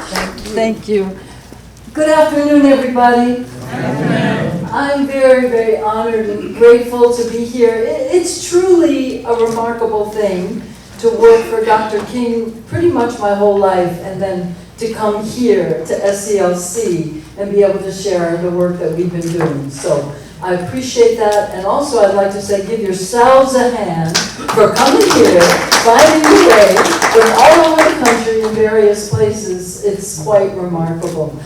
Thank you. Good afternoon, everybody. I'm very, very honored and grateful to be here. It's truly a remarkable thing to work for Dr. King pretty much my whole life and then to come here to SCLC and be able to share the work that we've been doing. So I appreciate that, and also I'd like to say give yourselves a hand for coming here, finding your way from all over the country in various places. It's quite remarkable.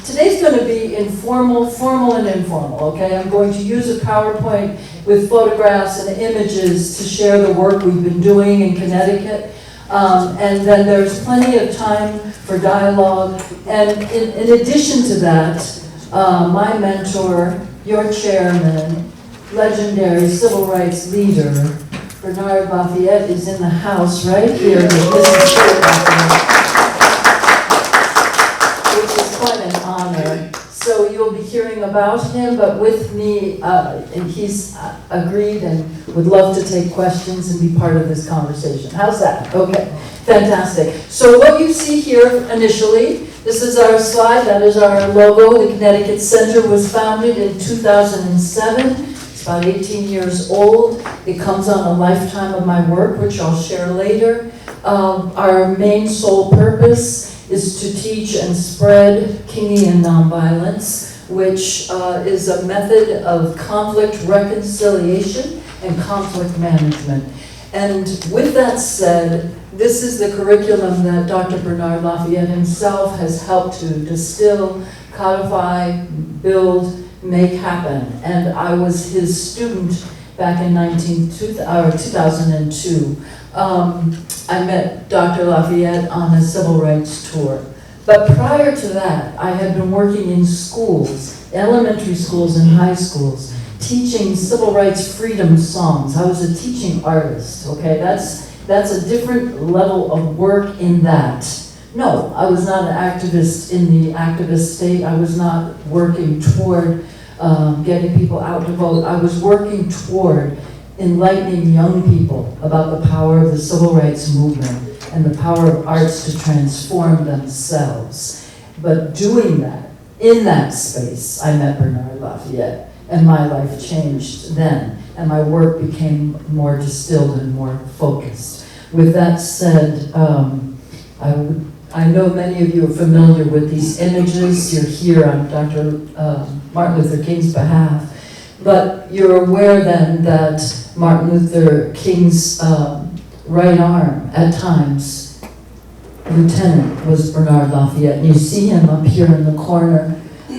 Today's going to be informal, formal and informal, okay? I'm going to use a PowerPoint with photographs and images to share the work we've been doing in Connecticut. And then there's plenty of time for dialogue. And in addition to that, my mentor, your chairman, legendary civil rights leader, Bernard Lafayette, is in the house right here. Which is quite an honor. So you'll be hearing about him, but with me, and he's agreed and would love to take questions and be part of this conversation. How's that? Okay, fantastic. So what you see here initially, this is our slide, that is our logo. The Connecticut Center was founded in 2007. It's about 18 years old. It comes on a lifetime of my work, which I'll share later. Our main sole purpose is to teach and spread Kingian nonviolence, which is a method of conflict reconciliation and conflict management. And with that said, this is the curriculum that Dr. Bernard Lafayette himself has helped to distill, codify, build, make happen. And I was his student back in 2002. I met Dr. Lafayette on a civil rights tour. But prior to that, I had been working in schools, elementary schools and high schools, teaching civil rights freedom songs. I was a teaching artist, okay? That's a different level of work in that. No, I was not an activist in the activist state. I was not working toward getting people out to vote. I was working toward enlightening young people about the power of the civil rights movement and the power of arts to transform themselves. But doing that, in that space, I met Bernard Lafayette, and my life changed then, and my work became more distilled and more focused. With that said, I know many of you are familiar with these images. You're here on Dr. Martin Luther King's behalf, but you're aware then that Martin Luther King's right arm, at times, lieutenant, was Bernard Lafayette. And you see him up here in the corner.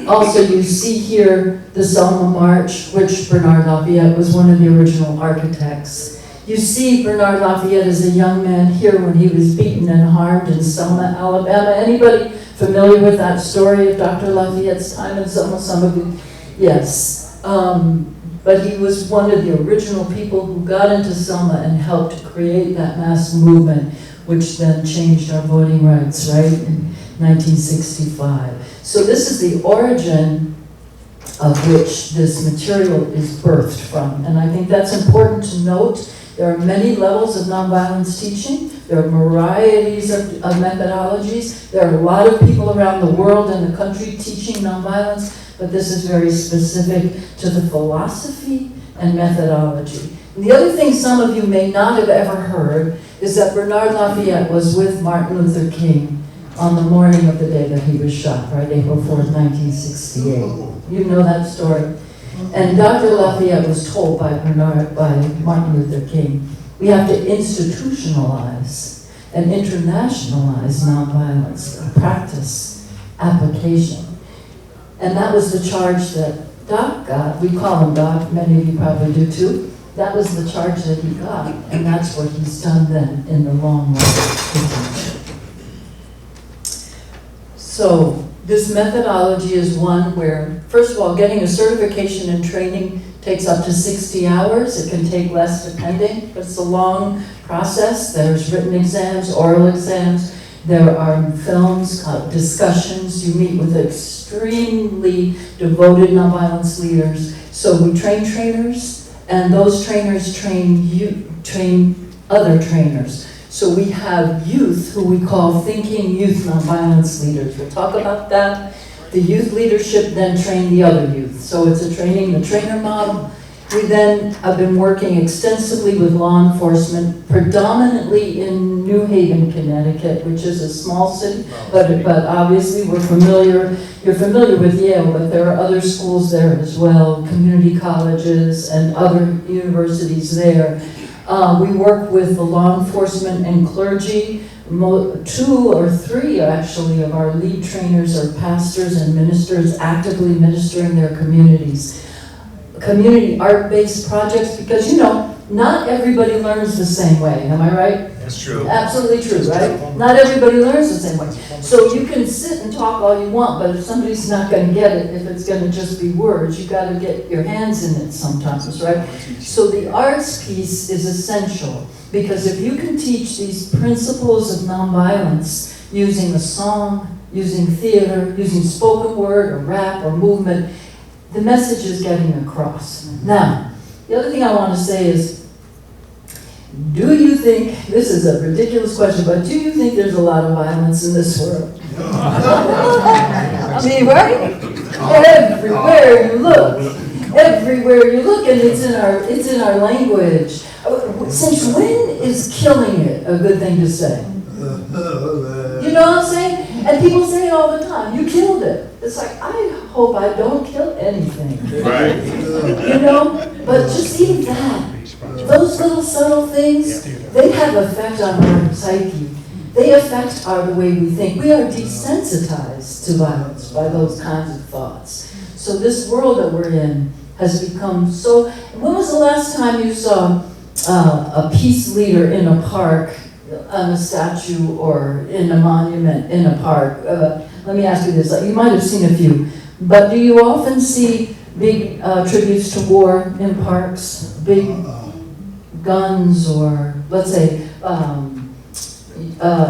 Also, you see here the Selma March, which Bernard Lafayette was one of the original architects. You see Bernard Lafayette as a young man here when he was beaten and harmed in Selma, Alabama. Anybody familiar with that story of Dr. Lafayette's time in Selma? Some of you? Yes. But he was one of the original people who got into Selma and helped create that mass movement, which then changed our voting rights, right, in 1965. So this is the origin of which this material is birthed from. And I think that's important to note. There are many levels of nonviolence teaching. There are varieties of methodologies. There are a lot of people around the world and the country teaching nonviolence, but this is very specific to the philosophy and methodology. And the other thing some of you may not have ever heard is that Bernard Lafayette was with Martin Luther King on the morning of the day that he was shot, right, April 4th, 1968. You know that story. And Dr. Lafayette was told by Martin Luther King, we have to institutionalize and internationalize nonviolence, practice, application. And that was the charge that Doc got. We call him Doc, many of you probably do too. That was the charge that he got, and that's what he's done then in the long run. So this methodology is one where, first of all, getting a certification and training takes up to 60 hours. It can take less depending, but it's a long process. There's written exams, oral exams. There are films, discussions. You meet with extremely devoted nonviolence leaders. So we train trainers, and those trainers train other trainers. So we have youth who we call Thinking Youth Nonviolence Leaders. We'll talk about that. The youth leadership then train the other youth. So it's a training the trainer model. We then have been working extensively with law enforcement, predominantly in New Haven, Connecticut, which is a small city, but obviously you're familiar with Yale, but there are other schools there as well, community colleges and other universities there. We work with the law enforcement and clergy. 2 or 3 actually of our lead trainers are pastors and ministers actively ministering their communities. Community art-based projects, because not everybody learns the same way, am I right? That's true. Absolutely true, right? Not everybody learns the same way. So you can sit and talk all you want, but if somebody's not going to get it, if it's going to just be words, you got to get your hands in it sometimes, right? So the arts piece is essential, because if you can teach these principles of nonviolence using a song, using theater, using spoken word or rap or movement, the message is getting across. Now, the other thing I want to say is, do you think, this is a ridiculous question, but do you think there's a lot of violence in this world? I mean, right? Everywhere you look, and it's in our language. Since when is killing it a good thing to say? You know what I'm saying? And people say it all the time, you killed it. It's like, I hope I don't kill anything. Right. But just even that, those little subtle things, they have effect on our psyche. They affect the way we think. We are desensitized to violence by those kinds of thoughts. So this world that we're in has become so... When was the last time you saw a peace leader in a park, on a statue or in a monument in a park? Let me ask you this, you might have seen a few, but do you often see big tributes to war in parks? Big guns, or let's say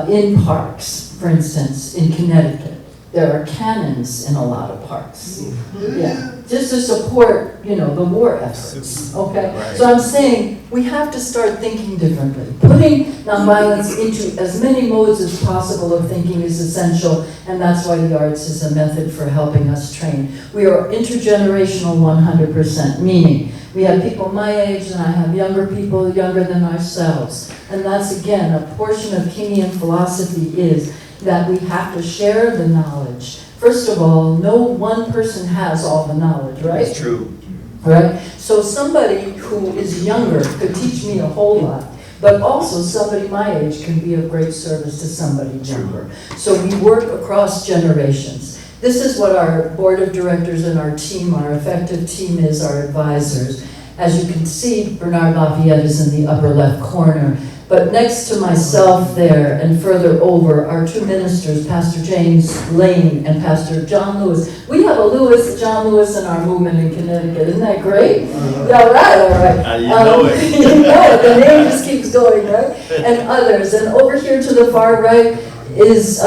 in parks, for instance, in Connecticut, there are cannons in a lot of parks. Yeah, just to support, the war efforts, okay? Right. So I'm saying we have to start thinking differently. Putting nonviolence into as many modes as possible of thinking is essential, and that's why the arts is a method for helping us train. We are intergenerational 100%, meaning we have people my age and I have younger people younger than ourselves. And that's, again, a portion of Kingian philosophy is that we have to share the knowledge. First of all, no one person has all the knowledge, right? That's true. Right? So somebody who is younger could teach me a whole lot, but also somebody my age can be of great service to somebody younger. So we work across generations. This is what our board of directors and our team, our effective team is, our advisors. As you can see, Bernard Lafayette is in the upper left corner. But next to myself there and further over are 2 ministers, Pastor James Lane and Pastor John Lewis. We have a John Lewis in our movement in Connecticut. Isn't that great? All right. You know it. You know it. The name just keeps going, right? And others. And over here to the far right is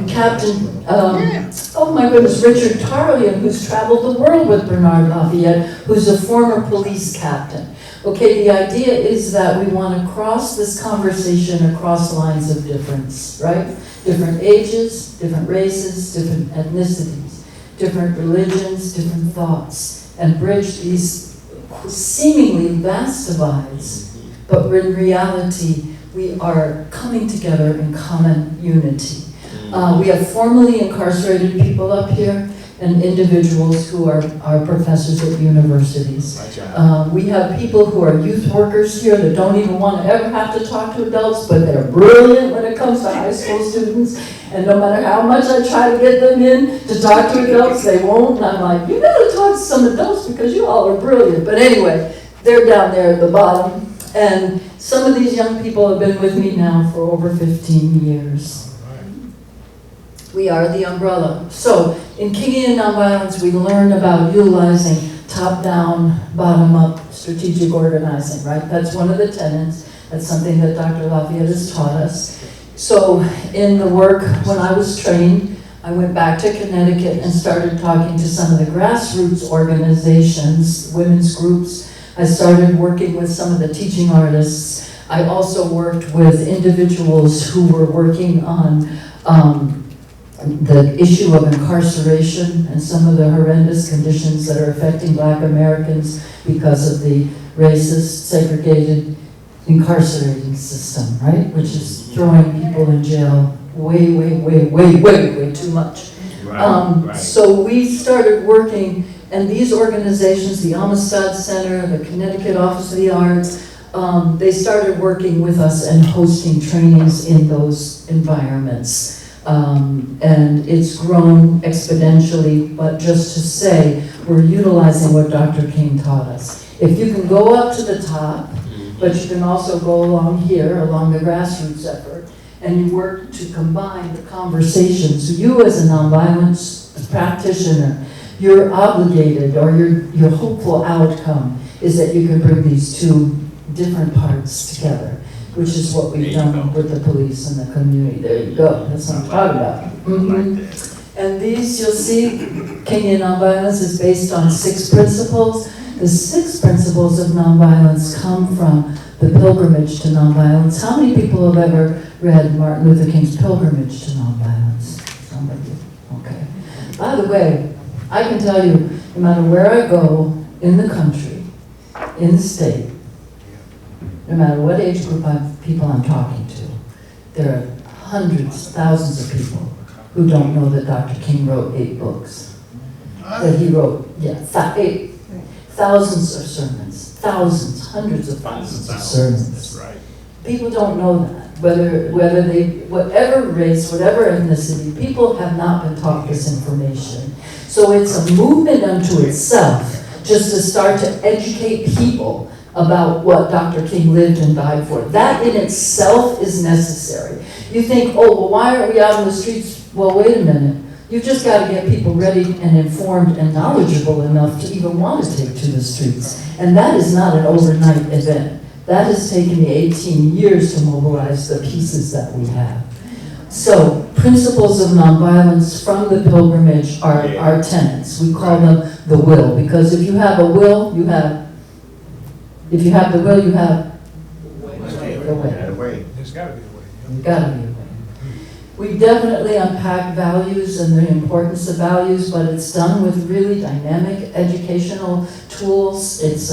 Captain, oh my goodness, Richard Tarian, who's traveled the world with Bernard Lafayette, who's a former police captain. Okay, the idea is that we want to cross this conversation across lines of difference, right? Different ages, different races, different ethnicities, different religions, different thoughts, and bridge these seemingly vast divides, but in reality, we are coming together in common unity. We have formerly incarcerated people up here, and individuals who are professors at universities. We have people who are youth workers here that don't even want to ever have to talk to adults, but they're brilliant when it comes to high school students. And no matter how much I try to get them in to talk to adults, they won't. And I'm like, you gotta talk to some adults because you all are brilliant. But anyway, they're down there at the bottom. And some of these young people have been with me now for over 15 years. We are the umbrella. So in Kingian Nonviolence, we learn about utilizing top-down, bottom-up strategic organizing, right? That's one of the tenets. That's something that Dr. Lafayette has taught us. So in the work, when I was trained, I went back to Connecticut and started talking to some of the grassroots organizations, women's groups. I started working with some of the teaching artists. I also worked with individuals who were working on the issue of incarceration and some of the horrendous conditions that are affecting Black Americans because of the racist, segregated incarcerating system, right? Which is throwing people in jail way too much. Right. So we started working, and these organizations, the Amistad Center, the Connecticut Office of the Arts, they started working with us and hosting trainings in those environments. And it's grown exponentially, but just to say, we're utilizing what Dr. King taught us. If you can go up to the top, but you can also go along here, along the grassroots effort, and you work to combine the conversations. So you as a nonviolence practitioner, you're obligated, or your hopeful outcome is that you can bring these two different parts together, which is what we've done with the police and the community. There you go, that's what I'm talking about. Mm-hmm. And these, you'll see, Kingian Nonviolence is based on 6 principles. The 6 principles of nonviolence come from the pilgrimage to nonviolence. How many people have ever read Martin Luther King's Pilgrimage to Nonviolence? Somebody? Okay. By the way, I can tell you, no matter where I go in the country, in the state, no matter what age group of people I'm talking to, there are hundreds, thousands of people who don't know that Dr. King wrote 8 books. That he wrote, 8. Thousands of sermons, hundreds of thousands of sermons. That's right. People don't know that. Whether they, whatever race, whatever ethnicity, people have not been taught this information. So it's a movement unto itself, just to start to educate people about what Dr. King lived and died for. That in itself is necessary. You think, oh, well, why aren't we out in the streets? Well, wait a minute. You just got to get people ready and informed and knowledgeable enough to even want to take to the streets. And that is not an overnight event. That has taken me 18 years to mobilize the pieces that we have. So, principles of nonviolence from the pilgrimage are our tenets. We call them the will, because if you have a will, you have, if you have the will, you have the way. There's got to be a way. There's got to be a way. We definitely unpack values and the importance of values, but it's done with really dynamic educational tools. It's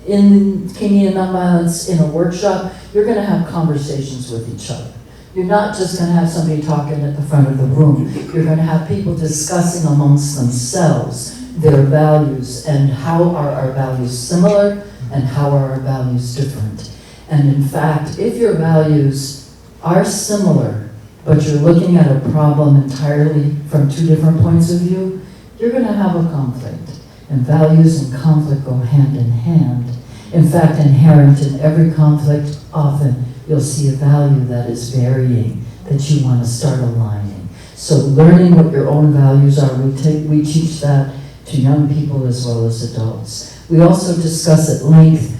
in Kingian Nonviolence, in a workshop, you're going to have conversations with each other. You're not just going to have somebody talking at the front of the room. You're going to have people discussing amongst themselves their values and how are our values similar and how are our values different. And in fact, if your values are similar, but you're looking at a problem entirely from 2 different points of view, you're going to have a conflict. And values and conflict go hand in hand. In fact, inherent in every conflict, often you'll see a value that is varying, that you want to start aligning. So learning what your own values are, we teach that to young people as well as adults. We also discuss at length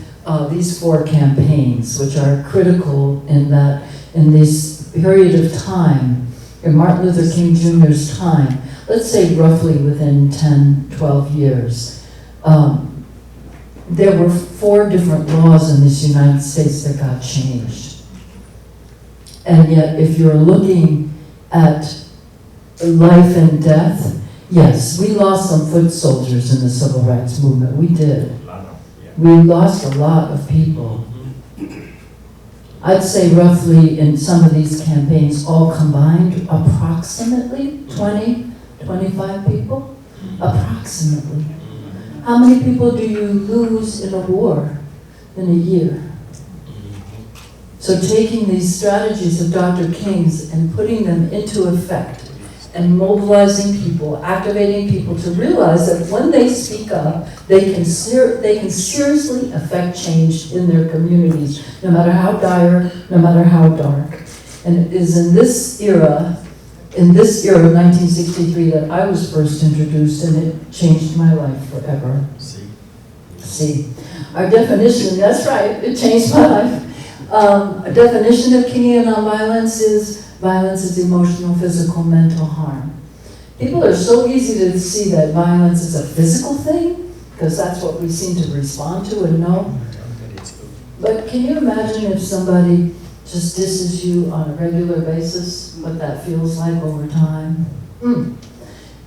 these 4 campaigns, which are critical in that in this period of time, in Martin Luther King Jr.'s time, let's say roughly within 10, 12 years, there were 4 different laws in this United States that got changed. And yet, if you're looking at life and death, yes, we lost some foot soldiers in the civil rights movement. We did. We lost a lot of people. I'd say roughly in some of these campaigns, all combined, approximately 20, 25 people, approximately. How many people do you lose in a war in a year? So taking these strategies of Dr. King's and putting them into effect and mobilizing people, activating people to realize that when they speak up, they can seriously affect change in their communities, no matter how dire, no matter how dark. And it is in this era of 1963 that I was first introduced, and it changed my life forever. See, our definition, that's right, it changed my life. A definition of Kingian nonviolence is violence is emotional, physical, mental harm. People are so easy to see that violence is a physical thing, because that's what we seem to respond to and know. But can you imagine if somebody just disses you on a regular basis, what that feels like over time? Can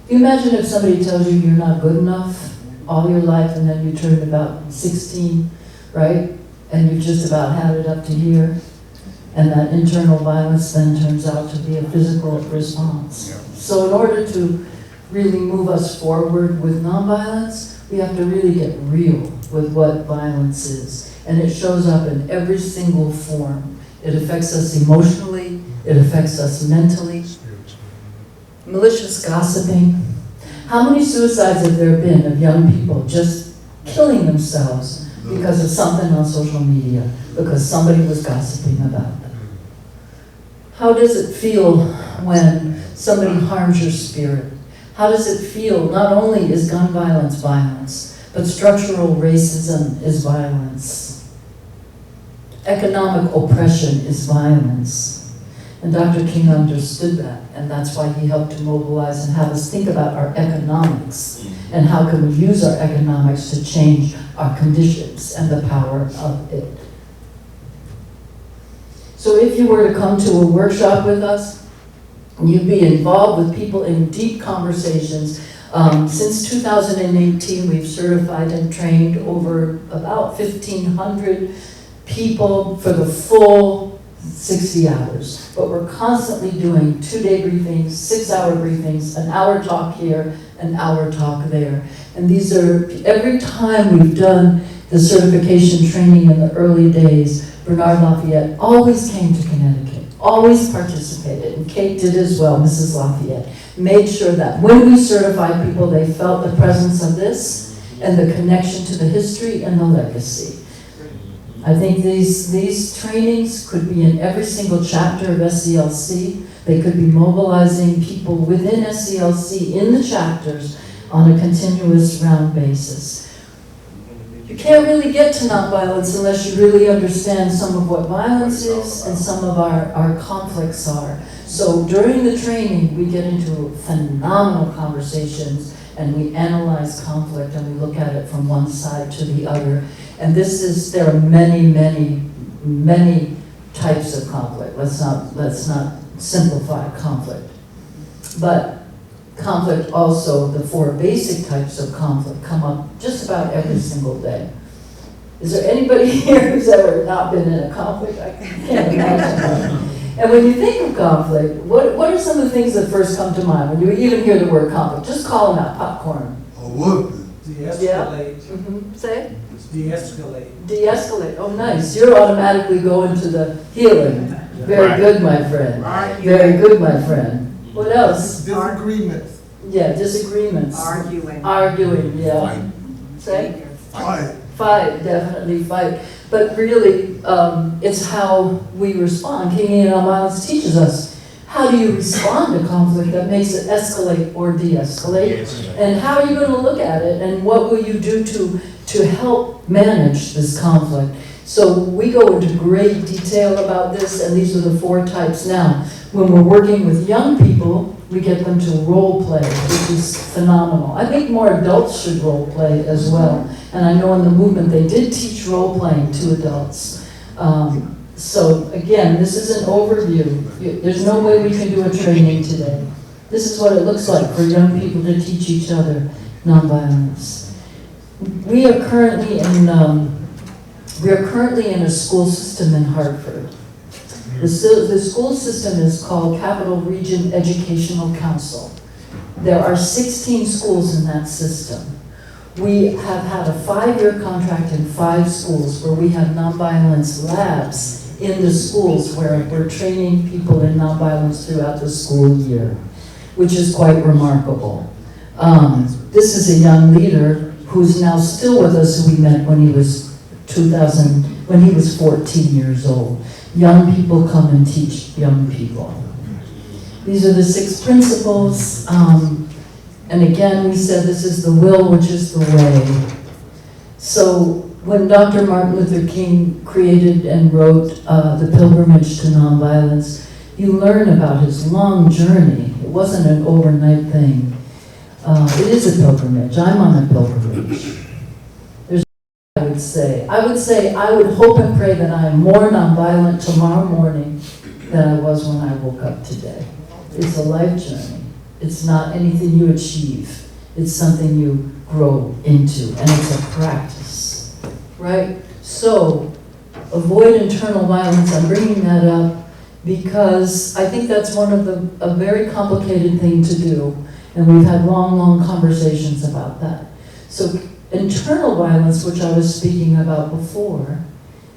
you imagine if somebody tells you you're not good enough all your life and then you turn about 16, right? And you just about had it up to here, and that internal violence then turns out to be a physical response. So in order to really move us forward with nonviolence, we have to really get real with what violence is. And it shows up in every single form. It affects us emotionally, it affects us mentally. Malicious gossiping. How many suicides have there been of young people just killing themselves because of something on social media, because somebody was gossiping about them? How does it feel when somebody harms your spirit? How does it feel? Not only is gun violence violence, but structural racism is violence. Economic oppression is violence. And Dr. King understood that, and that's why he helped to mobilize and have us think about our economics and how can we use our economics to change our conditions and the power of it. So if you were to come to a workshop with us, you'd be involved with people in deep conversations. Since 2018, we've certified and trained over about 1,500 people for the full 60 hours. But we're constantly doing 2-day briefings, 6-hour briefings, an hour talk here, an hour talk there. And these are, every time we've done the certification training in the early days, Bernard Lafayette always came to Connecticut, always participated, and Kate did as well, Mrs. Lafayette, made sure that when we certified people, they felt the presence of this and the connection to the history and the legacy. I think these trainings could be in every single chapter of SCLC. They could be mobilizing people within SCLC in the chapters on a continuous round basis. You can't really get to nonviolence unless you really understand some of what violence is and some of our conflicts are. So during the training, we get into phenomenal conversations and we analyze conflict and we look at it from one side to the other. And there are many, many, many types of conflict. Let's not simplify conflict. But conflict also, the 4 basic types of conflict come up just about every single day. Is there anybody here who's ever not been in a conflict? I can't imagine. And when you think of conflict, what are some of the things that first come to mind when you even hear the word conflict? Just call them out. Popcorn. A whooping. De-escalate. Mm-hmm. Say? De-escalate. De-escalate. Oh, nice. You're automatically going to the healing. Very good, my friend. Very good, my friend. What else? Disagreements. Yeah, disagreements. Arguing, yeah. Fight. Say? Fight. Fight, definitely fight. But really, it's how we respond. Kingian Nonviolence teaches us. How do you respond to conflict that makes it escalate or de-escalate? And how are you going to look at it? And what will you do to help manage this conflict? So we go into great detail about this, and these are the 4 types now. When we're working with young people, we get them to role play, which is phenomenal. I think more adults should role play as well. And I know in the movement they did teach role playing to adults. So again, this is an overview. There's no way we can do a training today. This is what it looks like for young people to teach each other nonviolence. We are currently in a school system in Hartford. The school system is called Capital Region Educational Council. There are 16 schools in that system. We have had a 5-year contract in 5 schools where we have nonviolence labs in the schools where we're training people in nonviolence throughout the school year, which is quite remarkable. This is a young leader who's now still with us, who we met when he was 14 years old. Young people come and teach young people. These are the 6 principles. And again, we said this is the will, which is the way. So when Dr. Martin Luther King created and wrote The Pilgrimage to Nonviolence, you learn about his long journey. It wasn't an overnight thing. It is a pilgrimage. I'm on a pilgrimage. There's I would would say. I would hope and pray that I am more nonviolent tomorrow morning than I was when I woke up today. It's a life journey. It's not anything you achieve. It's something you grow into, and it's a practice, right? So, avoid internal violence. I'm bringing that up because I think that's a very complicated thing to do, and we've had long, long conversations about that. So, internal violence, which I was speaking about before,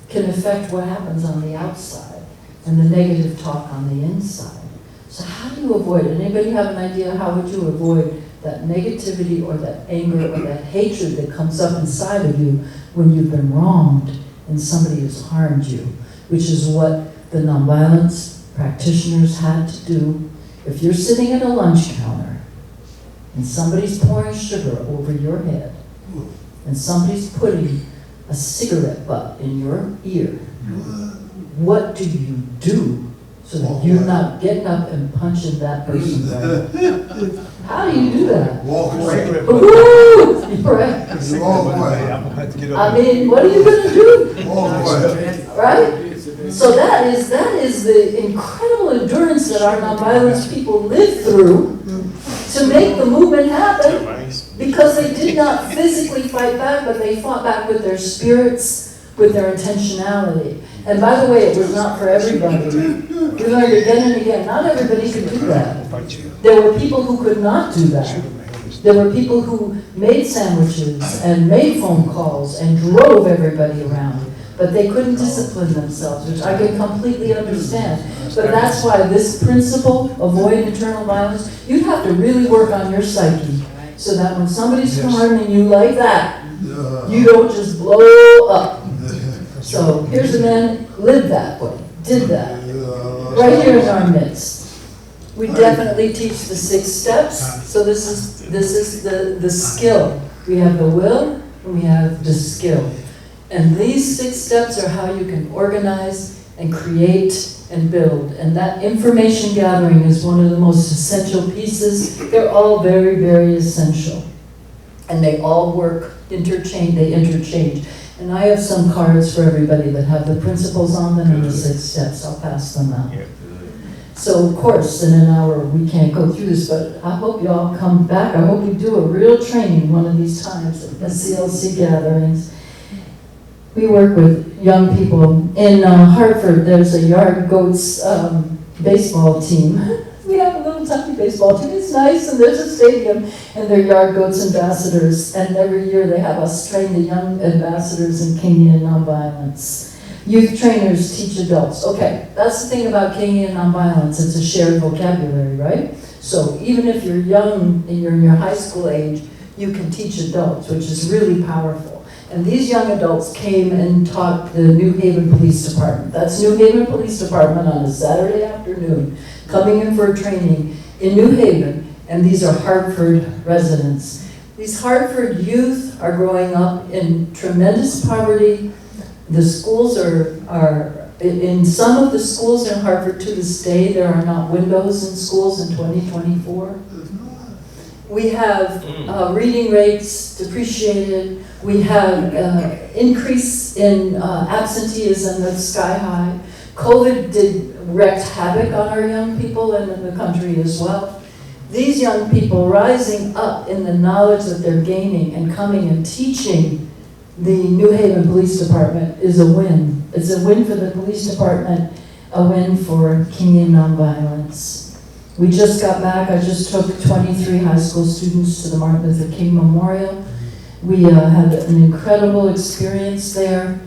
can affect what happens on the outside and the negative talk on the inside. So how do you avoid it? Anybody have an idea how would you avoid that negativity or that anger or that hatred that comes up inside of you when you've been wronged and somebody has harmed you, which is what the nonviolence practitioners had to do. If you're sitting at a lunch counter and somebody's pouring sugar over your head and somebody's putting a cigarette butt in your ear, what do you do so that you're not getting up and punching that person right? How do you do that? Walk away. Ooh, right. Walk away. I mean, what are you going to do? Walk away. Right? So that is the incredible endurance that our nonviolence people live through to make the movement happen, because they did not physically fight back, but they fought back with their spirits, with their intentionality. And by the way, it was not for everybody. We learned again and again, not everybody could do that. There were people who could not do that. There were people who made sandwiches and made phone calls and drove everybody around. But they couldn't discipline themselves, which I can completely understand. But that's why this principle, avoid internal violence, you'd have to really work on your psyche so that when somebody's harming you like that, you don't just blow up. So here's a man, lived that way, did that, right here in our midst. We definitely teach the 6 steps. So this is the skill. We have the will and we have the skill. And these 6 steps are how you can organize and create and build. And that information gathering is one of the most essential pieces. They're all very, very essential. And they all work, they interchange. And I have some cards for everybody that have the principles on them and the 6 steps. I'll pass them out. So of course, in an hour, we can't go through this, but I hope you all come back. I hope we do a real training one of these times at SCLC gatherings. We work with young people. In Hartford, there's a Yard Goats baseball team. We have a little tiny baseball team. It's nice, and there's a stadium, and they're Yard Goats ambassadors. And every year they have us train the young ambassadors in Kingian Nonviolence. Youth trainers teach adults. Okay, that's the thing about Kingian Nonviolence. It's a shared vocabulary, right? So even if you're young and you're in your high school age, you can teach adults, which is really powerful. And these young adults came and taught the New Haven Police Department. That's New Haven Police Department on a Saturday afternoon, coming in for a training in New Haven, and these are Hartford residents. These Hartford youth are growing up in tremendous poverty. The schools are in some of the schools in Hartford to this day, there are not windows in schools in 2024. We have reading rates depreciated. We have increase in absenteeism that's sky high. COVID wreaked havoc on our young people and in the country as well. These young people rising up in the knowledge that they're gaining and coming and teaching the New Haven Police Department is a win. It's a win for the police department, a win for Kingian Nonviolence. We just got back. I just took 23 high school students to the Martin Luther King Memorial. We had an incredible experience there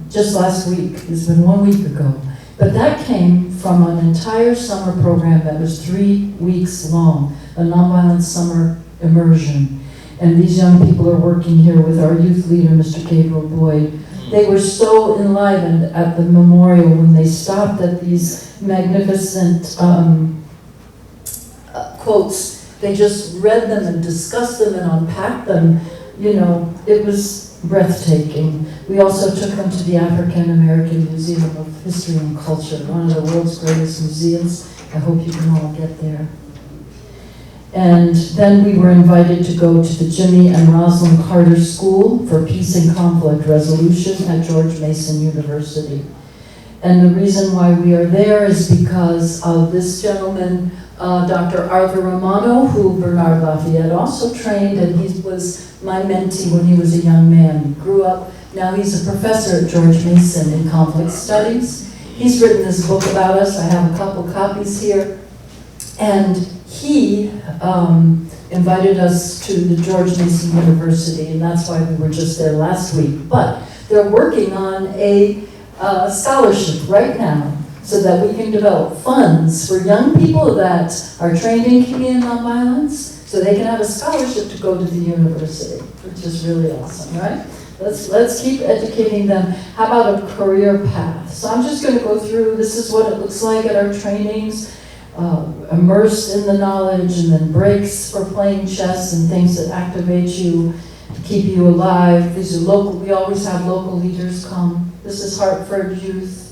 just last week. It's been 1 week ago. But that came from an entire summer program that was 3 weeks long, a nonviolent summer immersion. And these young people are working here with our youth leader, Mr. Gabriel Boyd. They were so enlivened at the memorial when they stopped at these magnificent quotes. They just read them and discussed them and unpacked them. You know, it was breathtaking. We also took them to the African American Museum of History and Culture, one of the world's greatest museums. I hope you can all get there. And then we were invited to go to the Jimmy and Rosalind Carter School for Peace and Conflict Resolution at George Mason University. And the reason why we are there is because of this gentleman, Dr. Arthur Romano, who Bernard Lafayette also trained, and he was my mentee when he was a young man. He grew up, now he's a professor at George Mason in conflict studies. He's written this book about us. I have a couple copies here. And he invited us to the George Mason University, and that's why we were just there last week. But they're working on a scholarship right now so that we can develop funds for young people that are trained in Kingian nonviolence, so they can have a scholarship to go to the university, which is really awesome, right? Let's keep educating them. How about a career path? So I'm just going to go through, this is what it looks like at our trainings. Immersed in the knowledge, and then breaks for playing chess and things that activate you, keep you alive. These are local, we always have local leaders come. This is Hartford Youth.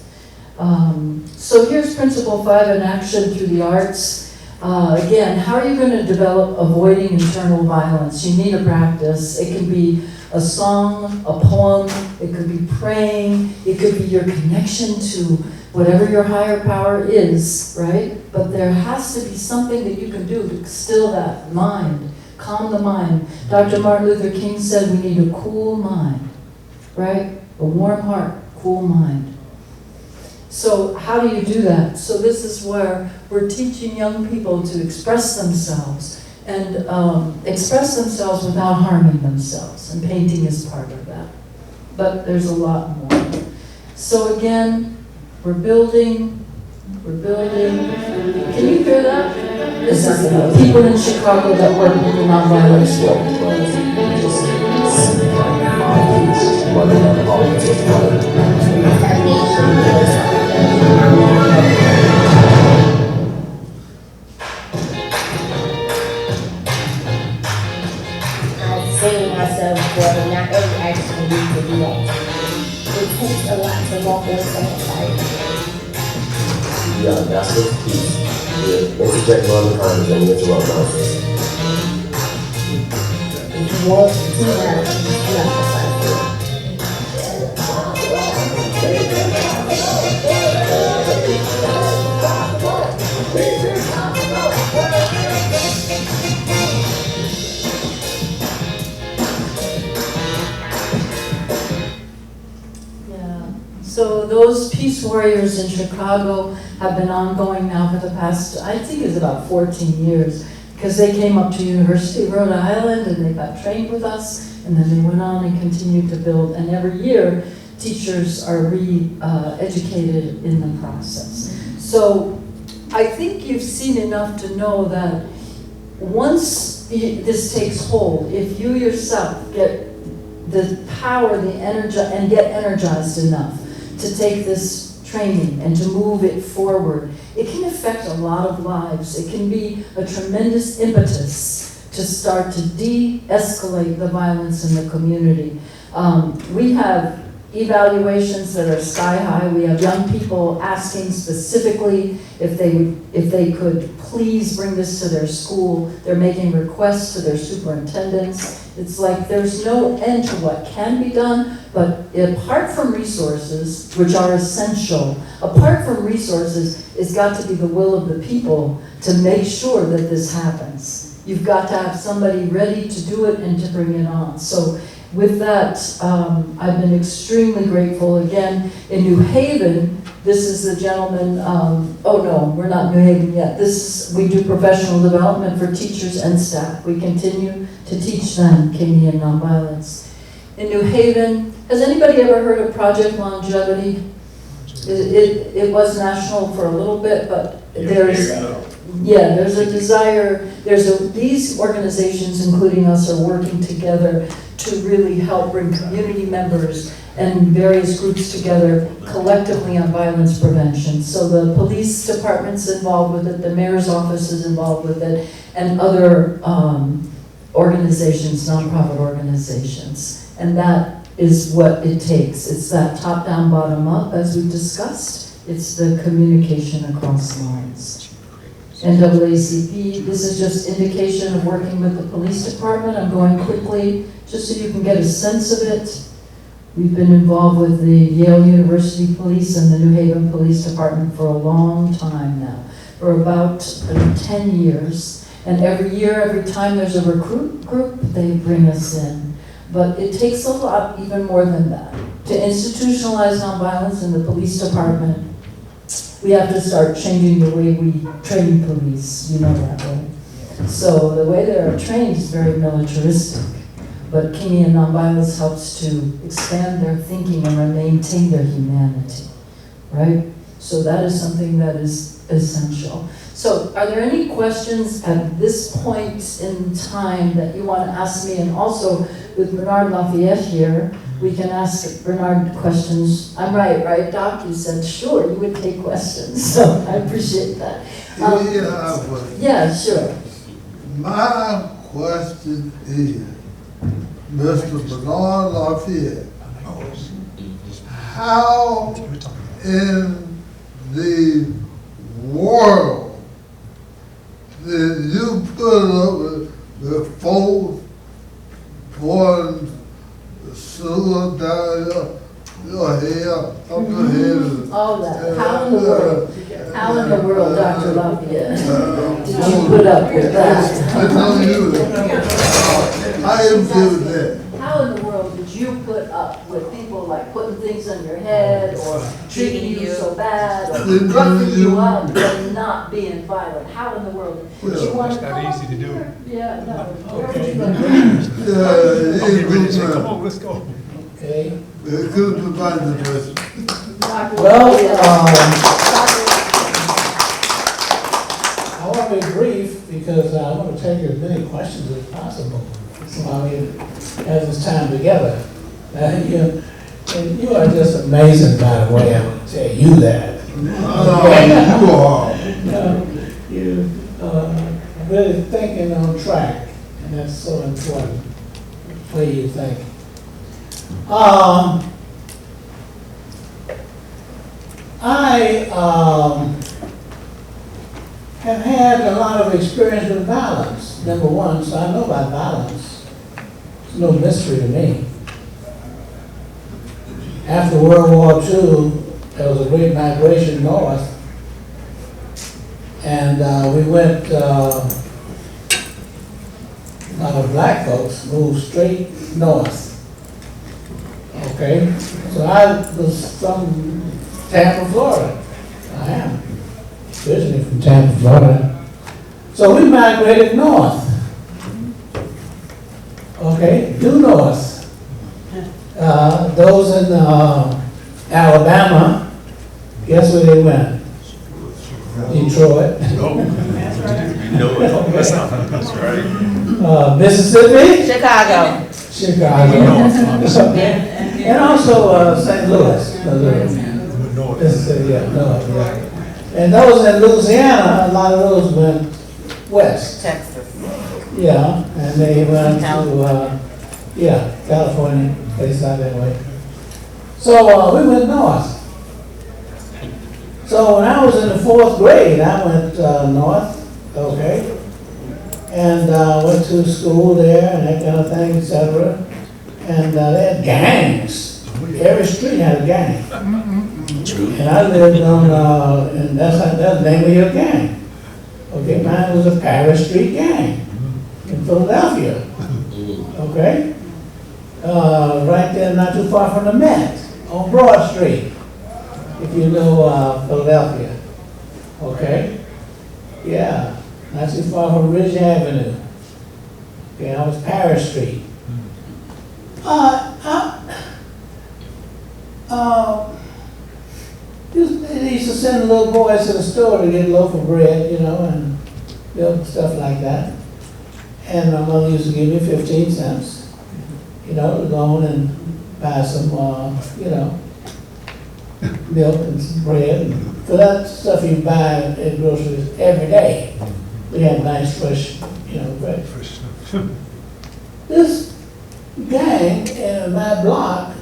So here's Principle 5 in action through the arts. Again, how are you going to develop avoiding internal violence? You need a practice. It can be a song, a poem, it could be praying, it could be your connection to whatever your higher power is, right? But there has to be something that you can do to still that mind, calm the mind. Dr. Martin Luther King said we need a cool mind, right? A warm heart, cool mind. So how do you do that? So this is where we're teaching young people to express themselves and express themselves without harming themselves, and painting is part of that. But there's a lot more. So again, we're building. Can you hear that? This is the people in Chicago that work with the nonviolence work. Saying myself before, but not every action needs to do that. It takes a lot to walk on someone's side. Yeah, that's the piece. Yeah, interject non-crimes and interrupt nonsense. If you want to have, you have to fight for it. So those peace warriors in Chicago have been ongoing now for the past, I think it's about 14 years, because they came up to University of Rhode Island and they got trained with us, and then they went on and continued to build, and every year teachers are re-educated in the process. So I think you've seen enough to know that once this takes hold, if you yourself get the power, the energy, and get energized enough to take this training and to move it forward, it can affect a lot of lives. It can be a tremendous impetus to start to de-escalate the violence in the community. We have evaluations that are sky high. We have young people asking specifically if they could please bring this to their school. They're making requests to their superintendents. It's like there's no end to what can be done, but apart from resources, which are essential, apart from resources, it's got to be the will of the people to make sure that this happens. You've got to have somebody ready to do it and to bring it on. So with that, I've been extremely grateful. Again, in New Haven, this is the gentleman, oh no, we're not New Haven yet. We do professional development for teachers and staff. We continue to teach them Kingian nonviolence. In New Haven, has anybody ever heard of Project Longevity? It was national for a little bit, but there's a desire, these organizations, including us, are working together to really help bring community members and various groups together collectively on violence prevention. So the police department's involved with it, the mayor's office is involved with it, and other organizations, nonprofit organizations. And that is what it takes. It's that top-down, bottom-up, as we've discussed. It's the communication across lines. NAACP. This is just indication of working with the police department. I'm going quickly, just so you can get a sense of it. We've been involved with the Yale University Police and the New Haven Police Department for a long time now, for about 10 years. And every year, every time there's a recruit group, they bring us in. But it takes a lot, even more than that. To institutionalize nonviolence in the police department, we have to start changing the way we train police, you know that, right? So the way they are trained is very militaristic, but Kingian nonviolence helps to expand their thinking and maintain their humanity, right? So that is something that is essential. So are there any questions at this point in time that you want to ask me? And also with Bernard Lafayette here, we can ask Bernard questions. I'm right, Doc? You said, sure, you would take questions, so I appreciate that. Yeah, sure. My question is, Mr. Bernard Lafayette, how in the world did you put up with the folks pouring sugar down your head, up your head? All that. How in the world? How in the world, Dr. Lafayette, did you put up with that? I know you. I am good with that. How in the world did you put up with people like putting things on your head or treating you so bad or roughing you up and not being violent? How in the world? Did you want to come It's not easy to do. Yeah, no. Where would Okay. you go? Yeah, Okay, it's ready, good, say, come man. on, let's go. Okay. It's good to find the person. Dr. Well, Lafayette. I want to be brief because I want to take as many questions as possible. I mean, as this time together. And you are just amazing, by the way, I would tell you that. You are. You really thinking on track, and that's so important, the way you think. I have had a lot of experience with violence, number one, so I know about violence. It's no mystery to me. After World War II, there was a great migration north, and we went, a lot of black folks moved straight north. Okay, so I was from Tampa, Florida. I am originally from Tampa, Florida. So we migrated north. Okay, due north. Those in Alabama, guess where they went? Detroit. No, that's not, that's right. Mississippi, Chicago. and also St. Louis. North. Mississippi, yeah, north, yeah. And those in Louisiana, a lot of those went west. Texas. Yeah, and they went to, California, places out that way. So we went north. So when I was in the 4th grade, I went north, okay, and went to school there and that kind of thing, etc. And they had gangs. Every street had a gang. And I lived on, and that's the name of your gang. Okay, mine was a Paris Street gang in Philadelphia. Okay? Right there, not too far from the Met, on Broad Street, if you know Philadelphia. Okay? Yeah, not too far from Ridge Avenue. Okay, I was Paris Street. They used to send little boys to the store to get a loaf of bread, you know, and stuff like that. And my mother used to give me 15 cents, you know, to go on and buy some, milk and some bread. For that stuff you buy at groceries every day. We had nice, fresh, bread. This gang in my block,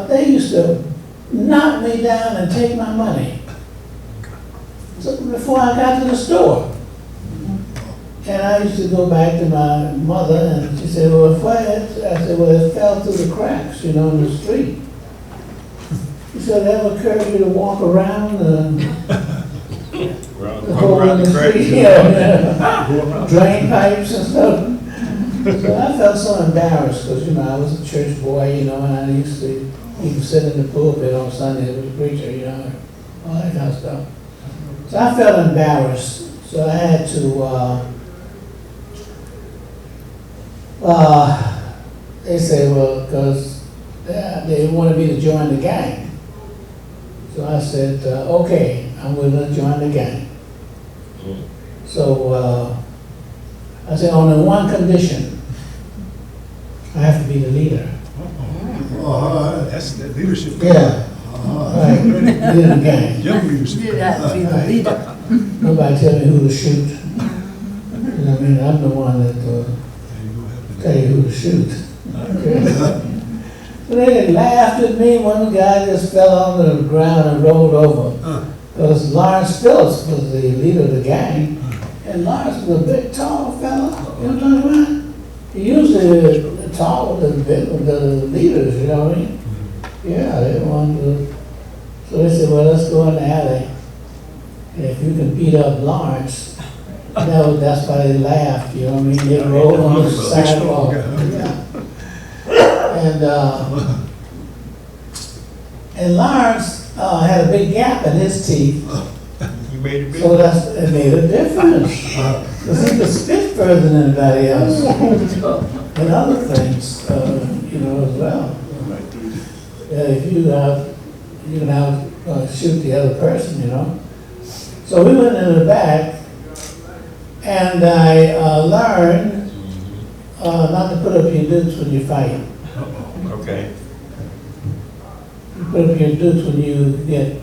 they used to knock me down and take my money. So before I got to the store. And I used to go back to my mother, and she said, well, why? I said, well, it fell through the cracks, in the street. She said, it ever occurred to you to walk around the hole in the street? Drain pipes and stuff. So I felt so embarrassed, because, I was a church boy, and I used to even sit in the pulpit on Sunday with the preacher, all that kind of stuff. So I felt embarrassed, so I had to, they say, well, because they wanted me to join the gang. So I said, okay, I'm willing to join the gang. So I said, on the one condition, I have to be the leader. That's the leadership. Yeah. Right, leader of the gang. Young leadership. You have to be the leader. Nobody tell me who to shoot. I'm the one that tell you who to shoot. Okay. So they laughed at me. One guy just fell on the ground and rolled over. Because Lawrence Phillips was the leader of the gang. And Lawrence was a big, tall fella. You know what I'm talking about? He usually tall with the leaders, you know what I mean? Yeah, they wanted to. So they said, well, let's go in the alley. And if you can beat up Lawrence, that's why they laughed, you know what I mean? They rolled on the sidewalk. Yeah. And Lawrence had a big gap in his teeth. You made it big. So it made a difference. Because he could spit further than anybody else. And other things, as well. If you can shoot the other person, So we went in the back, and I learned not to put up your dukes when you fight. Okay. You put up your dukes when you get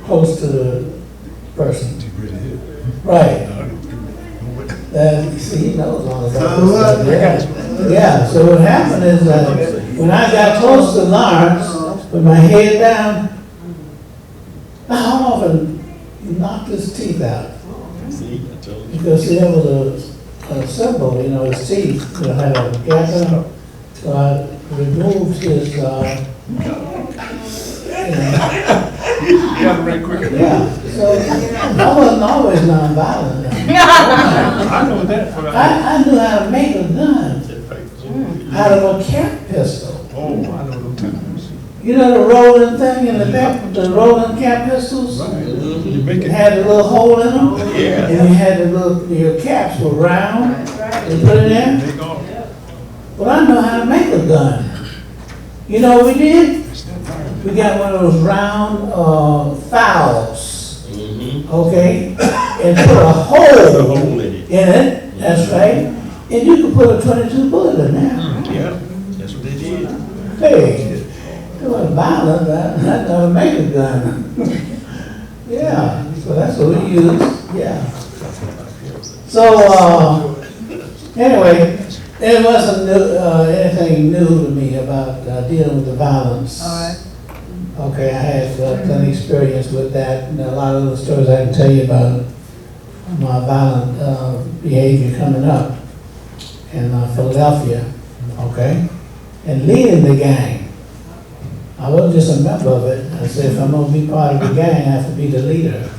close to the person. Right. See, he knows all about this stuff. Yeah, so what happened is that when I got close to Lawrence, with my head down, I often knocked his teeth out. Because there was a symbol, his teeth, had a gap in them. So I removed his, Yeah, so I wasn't always nonviolent. I know that. I knew how to make a gun out of a cap pistol. Oh, I know those times. You know the rolling thing in the back, the rolling cap pistols? You make It it. had a little hole in them. Yeah. And you had your caps were round. You put it in. Take off. Well, I know how to make a gun. You know what we did? We got one of those round fowls, okay, and put a hole in it. That's right. And you could put a 22 bullet in there. Yeah, that's what they did. Hey, it wasn't violent. I know how to make a gun. Yeah, so that's what we used. Yeah. So anyway, it wasn't anything new to me about dealing with the violence. All right. Okay, I had plenty experience with that, and a lot of the stories I can tell you about my violent behavior coming up in Philadelphia, okay? And leading the gang. I wasn't just a member of it. I said, if I'm going to be part of the gang, I have to be the leader.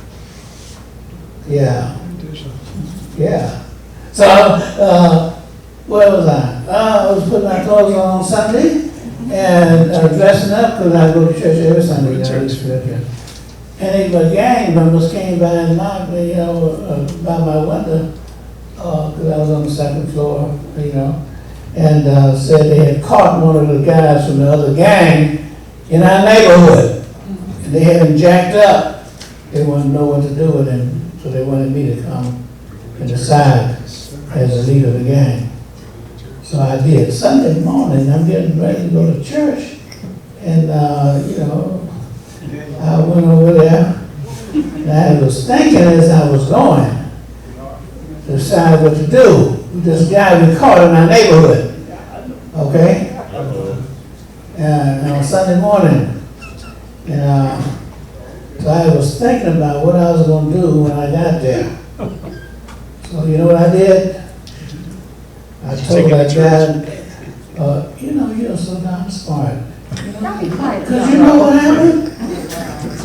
Yeah. Yeah. So, where was I? I was putting my clothes on Sunday and dressing up because I go to church every Sunday. And the gang members came by and knocked me, by my window, because I was on the second floor, and said they had caught one of the guys from the other gang in our neighborhood. And they had him jacked up. They wanted to know what to do with him, so they wanted me to come and decide as the leader of the gang. So I did. Sunday morning, I'm getting ready to go to church, and I went over there, and I was thinking as I was going, to decide what to do with this guy we caught in our neighborhood. Okay? And on Sunday morning, and so So I was thinking about what I was gonna do when I got there. So you know what I did? I told that guy, you're so darn smart. Because you know what happened?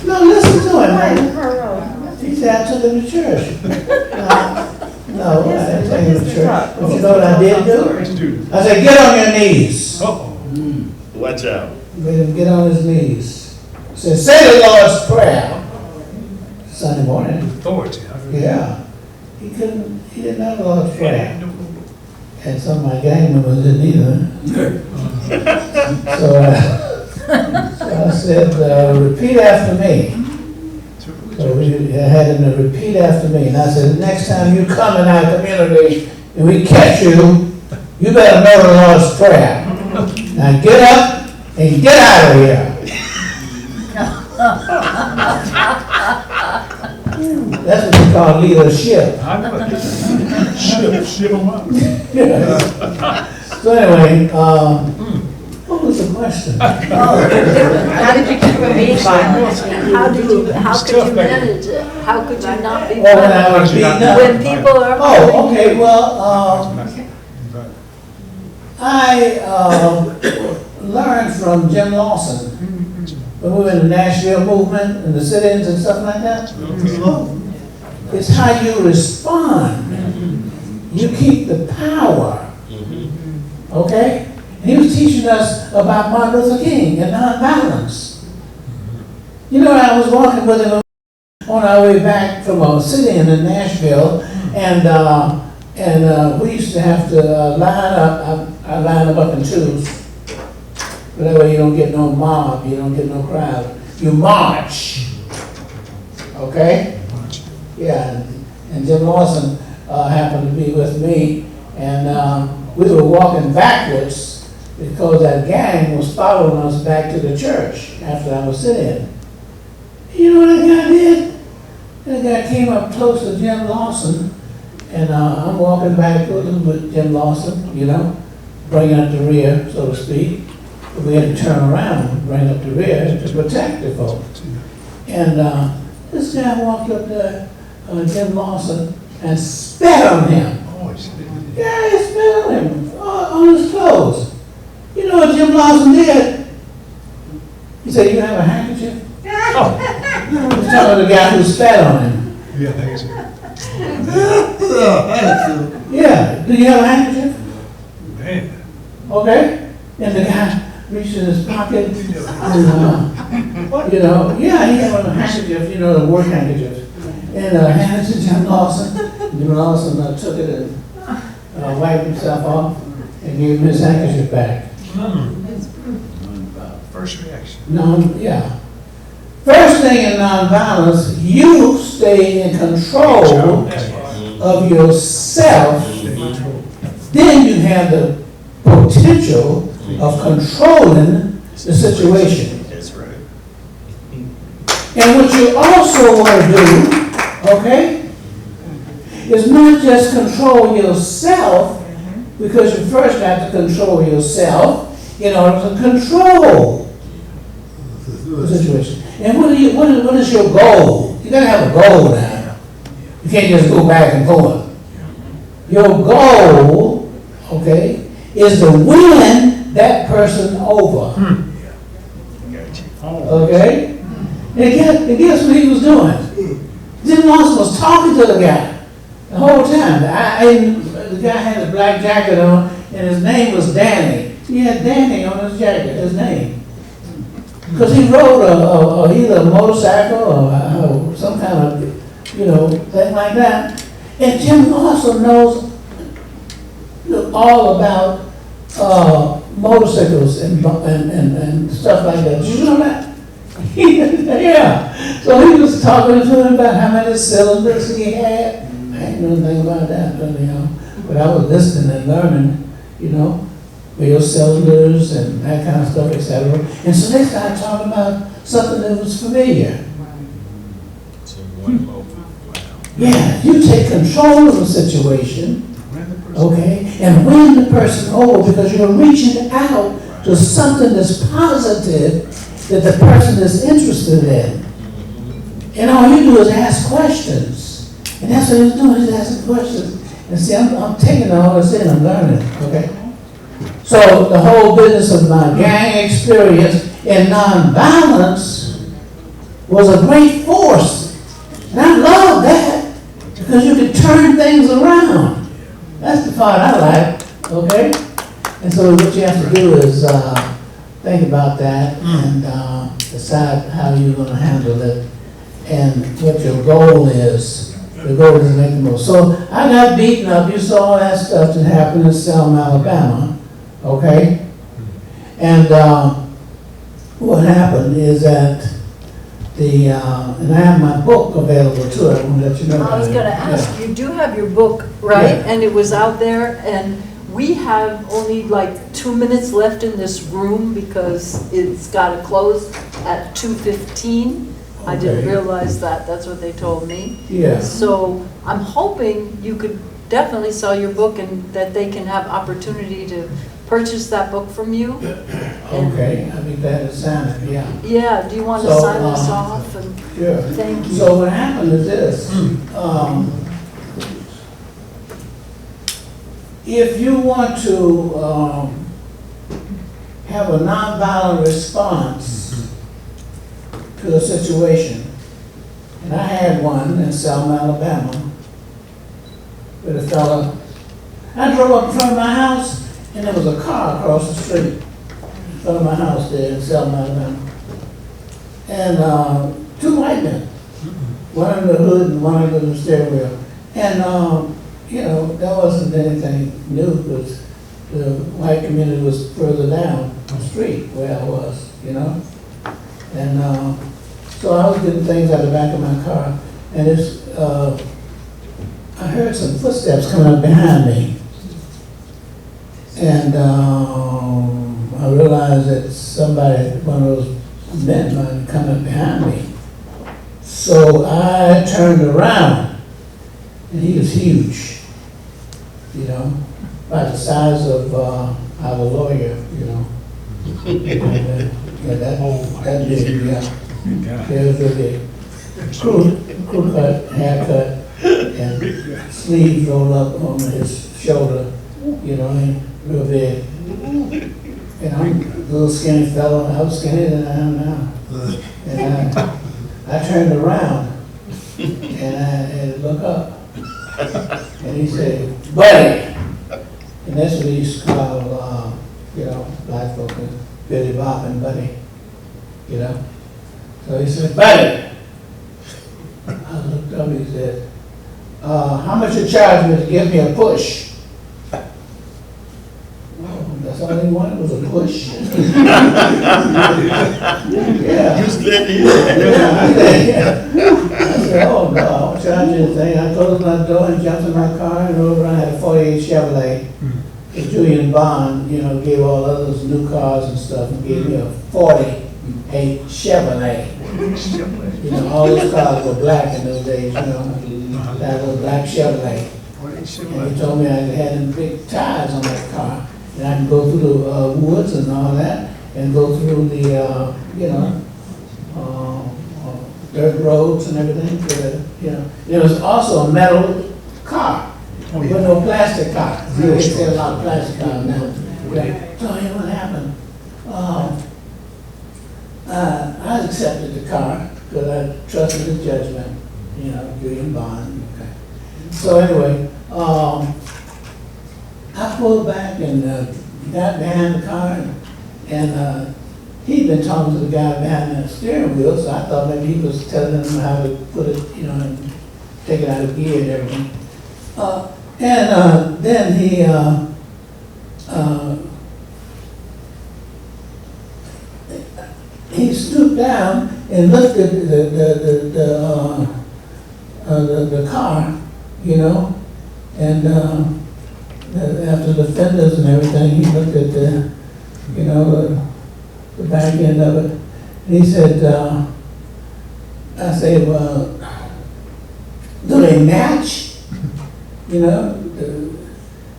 No, listen to him, man. He said I took him to church. No, I didn't take him to church. But you know what I did do? I said, get on your knees. Watch out. Made him get on his knees. Said, say the Lord's Prayer. Sunday morning. Authority. Yeah. He didn't have the Lord's Prayer. And some of my gang members didn't either. So I said, repeat after me. So we had him to repeat after me. And I said, next time you come in our community and we catch you, you better know the Lord's Prayer. Now get up and get out of here. That's what we call leadership. I know it. Ship them up. So anyway, what was the question? How did you keep from being violent? How could you manage it? How could you not be Well, when I violent? was beaten up. When people are. Oh, okay, well, I learned from Jim Lawson. When we were in the Nashville movement and the sit-ins and stuff like that. It's how you respond. You keep the power. Okay? And he was teaching us about Martin Luther King and nonviolence. You know, I was walking with him on our way back from a sit-in in Nashville, and we used to have to line up. I line them up in twos. But that way you don't get no mob, you don't get no crowd. You march. Okay? Yeah, and Jim Lawson happened to be with me, and we were walking backwards because that gang was following us back to the church after I was sitting. You know what that guy did? That guy came up close to Jim Lawson, and I'm walking back with Jim Lawson, bringing up the rear, so to speak. We had to turn around and bring up the rear to protect the folks. And this guy walked up to Jim Lawson and spat on him. Yeah, he spat on him, on his clothes. You know what Jim Lawson did? He said, you have a handkerchief? He was talking to the guy who spat on him. Yeah, do you have a handkerchief? Man. Okay. And the guy reached in his pocket, and, yeah, he had a handkerchief, the work handkerchief, and handed it to Jim Lawson. Jim Lawson took it and wiped himself off and gave him his handkerchief back. First reaction. Yeah. First thing in nonviolence, you stay in control of yourself. Then you have the potential of controlling the situation. That's right. And what you also want to do, okay, is not just control yourself, because you first have to control yourself in order to control the situation. And what is your goal? You gotta have a goal now. You can't just go back and forth. Your goal, okay, is to win that person over. Okay? And guess what he was doing? Jim Lawson was talking to the guy the whole time. The guy had a black jacket on, and his name was Danny. He had Danny on his jacket, his name. Because he rode either a motorcycle or some kind of, thing like that. And Jim Lawson knows all about motorcycles and stuff like that. Did you know that? Yeah. So he was talking to him about how many cylinders he had. I ain't know anything about that, but I was listening and learning, wheel cylinders and that kind of stuff, etc. And so they started talking about something that was familiar. Yeah, you take control of the situation, okay, and win the person over because you're reaching out to something that's positive that the person is interested in. And all you do is ask questions. And that's what he's doing, he's asking questions. And see, I'm taking all this in, I'm learning, okay? So the whole business of my gang experience in nonviolence was a great force. And I love that because you can turn things around. That's the part I like, okay? And so what you have to do is think about that and decide how you're going to handle it and what your goal is. The goal is to make the most. So I got beaten up. You saw all that stuff that happened in Selma, Alabama, okay? And what happened is that and I have my book available too. I want to let you know. I was going to ask, you do have your book, right? Yeah. And it was out there, and we have only like 2 minutes left in this room because it's got to close at 2:15. I didn't Okay. realize that, that's what they told me. Yeah. So I'm hoping you could definitely sell your book and that they can have opportunity to purchase that book from you. And- Okay, I'll be glad to sign it, yeah. Yeah, do you want to So, sign this off? And Sure. thank you. So what happened is this. If you want to have a nonviolent response to a situation, and I had one in Selma, Alabama, with a fella. I drove up in front of my house, and there was a car across the street in front of my house there in Selma, Alabama. And 2 white men, one under the hood and one under the steering wheel. And, that wasn't anything new because the white community was further down the street where I was, And so I was getting things out of the back of my car, and I heard some footsteps coming up behind me. And I realized that somebody, one of those men, might have come up behind me. So I turned around, and he was huge, about the size of our lawyer, And, that big, yeah. He was really crew cut, haircut, and sleeves rolled up on his shoulder, and real big. And I'm a little skinny fellow. I was skinnier than I am now. And I turned around and I had to look up. And he said, "Buddy." And that's what he used to call, black folk, Billy Bob and Buddy, So he said, "Buddy." I looked up, he said, "How much you charge me to give me a push?" That's all he wanted was a push. Yeah. Just let it Yeah. I said, "Oh no, I won't charge you anything." I closed my door and jumped in my car and rode around. I had a 48 Chevrolet. Julian Bond, gave all others new cars and stuff and gave me a 48 Chevrolet. All those cars were black in those days, that was a black Chevrolet. And he told me I had them big tires on that car. And I can go through the woods and all that, and go through the, dirt roads and everything. There was also a metal car, but no plastic car. They say a lot of plastic cars now. So what happened? I accepted the car because I trusted the judgment, Julian Bond. Okay. So anyway, I pulled back and got behind the car, and he'd been talking to the guy behind the steering wheel, so I thought maybe he was telling him how to put it, and take it out of gear and everything. Then he stooped down and looked at the car, and after the fenders and everything, he looked at the back end of it. And he said, I said, "Well, do they match?"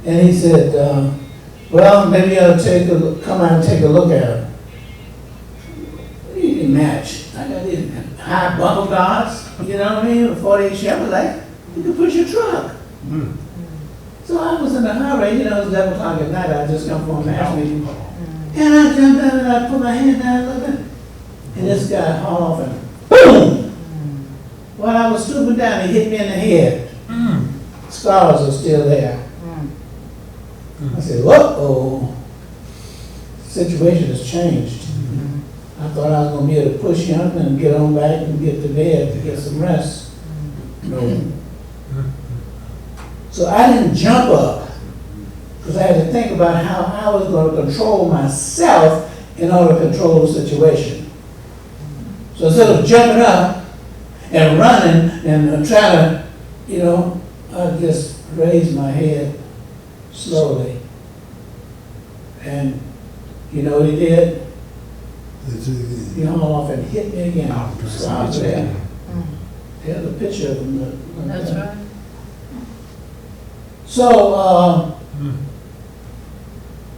And he said, "Well, maybe I'll come out and take a look at them." He didn't match. I didn't. high bumper guards, you know what I mean, a 48 Chevrolet, you could push your truck. So I was in a hurry, you know, it was 11 o'clock at night, I just come from a mass meeting. And I jumped out and I put my hand down a little bit, and this guy hauled off and boom! While I was stooping down, he hit me in the head. Scars are still there. I said, uh-oh, situation has changed. I thought I was gonna be able to push him and get on back and get to bed to get some rest. No. So I didn't jump up, because I had to think about how I was gonna control myself in order to control the situation. So instead of jumping up and running and trying to, you know, I just raised my head slowly. And you know what he did? He hauled off and hit me again. Scars there. There's a picture of him. That's right. So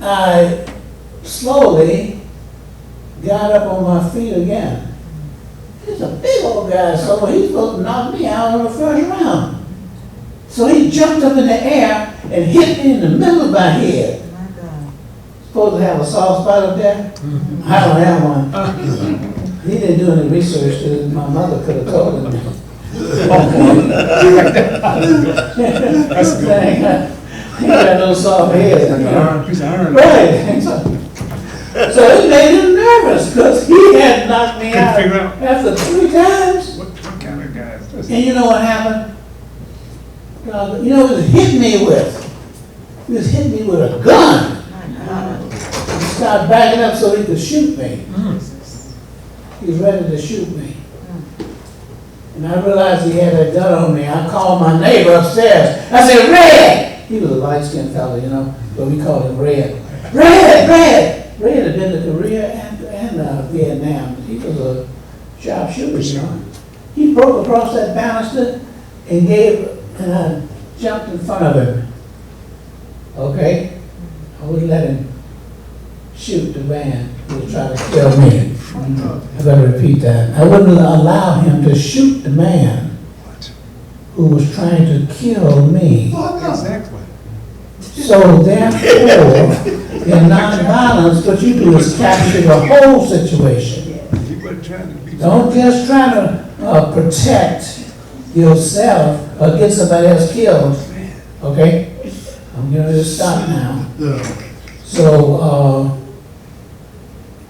I slowly got up on my feet again. He's a big old guy, so he's supposed to knock me out on the first round. So he jumped up in the air and hit me in the middle of my head. Supposed to have a soft spot up there? I don't have one. He didn't do any research, because my mother could have told him. That's good. He got no soft head. Piece of iron. Right. So it made him nervous, because he had knocked me Couldn't out figure out. after 3 times. What kind of guy is this? And you know what happened? You know what he was hitting me with? He was hitting me with a gun. He started backing up so he could shoot me. He was ready to shoot me. And I realized he had that gun on me. I called my neighbor upstairs. I said, Red! He was a light-skinned fellow, you know, but we called him Red. Red! Red! Red had been to Korea and Vietnam. He was a sharpshooter, you know. He broke across that banister and I jumped in front of him. Okay? I wouldn't let him shoot the man who was trying to kill me. I better repeat that. I wouldn't allow him to shoot the man who was trying to kill me. Exactly. So therefore, in nonviolence, what you do is capture the whole situation. You weren't trying to be. Don't just try to protect yourself or get somebody else killed. Okay? I'm going to stop now. So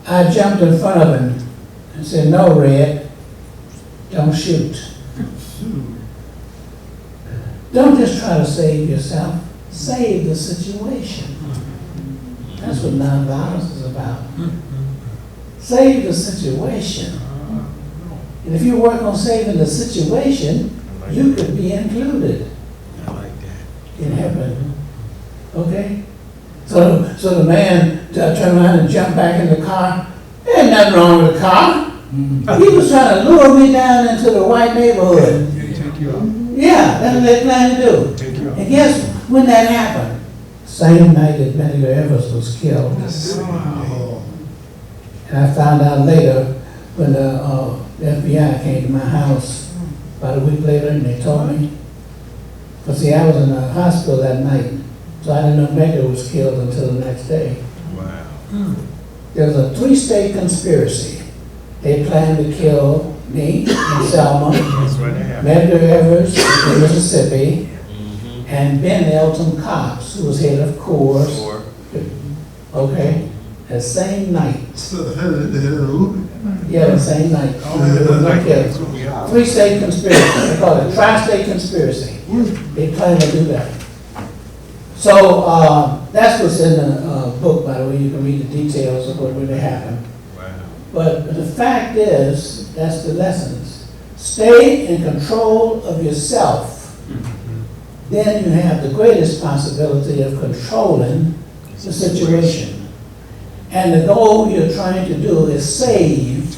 I jumped in front of him and said, no, Red, don't shoot. Don't just try to save yourself, save the situation. That's what nonviolence is about. Save the situation. And if you work on saving the situation, you could be included in heaven. Okay? So the man turned around and jumped back in the car. There ain't nothing wrong with the car. He was trying to lure me down into the white neighborhood. Take you out. Yeah, that's what they planned to do. Take you out. And guess when that happened? Same night that Medgar Evers was killed. And I found out later when the FBI came to my house about a week later, and they told me. But see, I was in the hospital that night, so I didn't know Medgar was killed until the next day. Wow. There was a 3-state conspiracy. They planned to kill me in Selma, That's what happened. Medgar Evers in Mississippi, and Ben Elton Cox, who was head of Coors. Okay, that same night. Yeah, the same night. That's what we are. 3-state conspiracy. They call it tri-state conspiracy. They plan to do that. So that's what's in the book, by the way. You can read the details of what really happened. Wow. But the fact is, that's the lessons. Stay in control of yourself. Then you have the greatest possibility of controlling the situation. And the goal you're trying to do is save,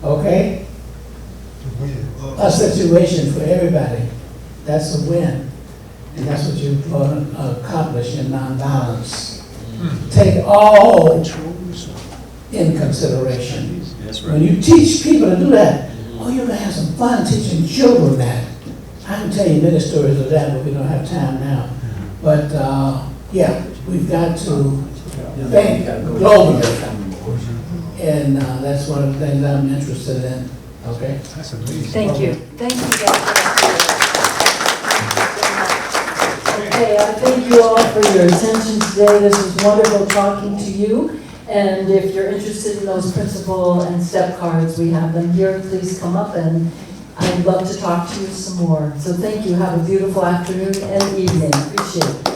okay, a situation for everybody. That's a win. And that's what you accomplish in nonviolence. Take all in consideration. That's When you teach people to do that, oh, you're gonna have some fun teaching children that. I can tell you many stories of that, but we don't have time now. But, yeah, we've got to think globally. And that's one of the things I'm interested in, okay? That's amazing. Thank you. Thank you, Dr. Okay, I thank you all for your attention today. This was wonderful talking to you. And if you're interested in those principal and step cards, we have them here. Please come up and I'd love to talk to you some more. So thank you. Have a beautiful afternoon and evening. Appreciate it.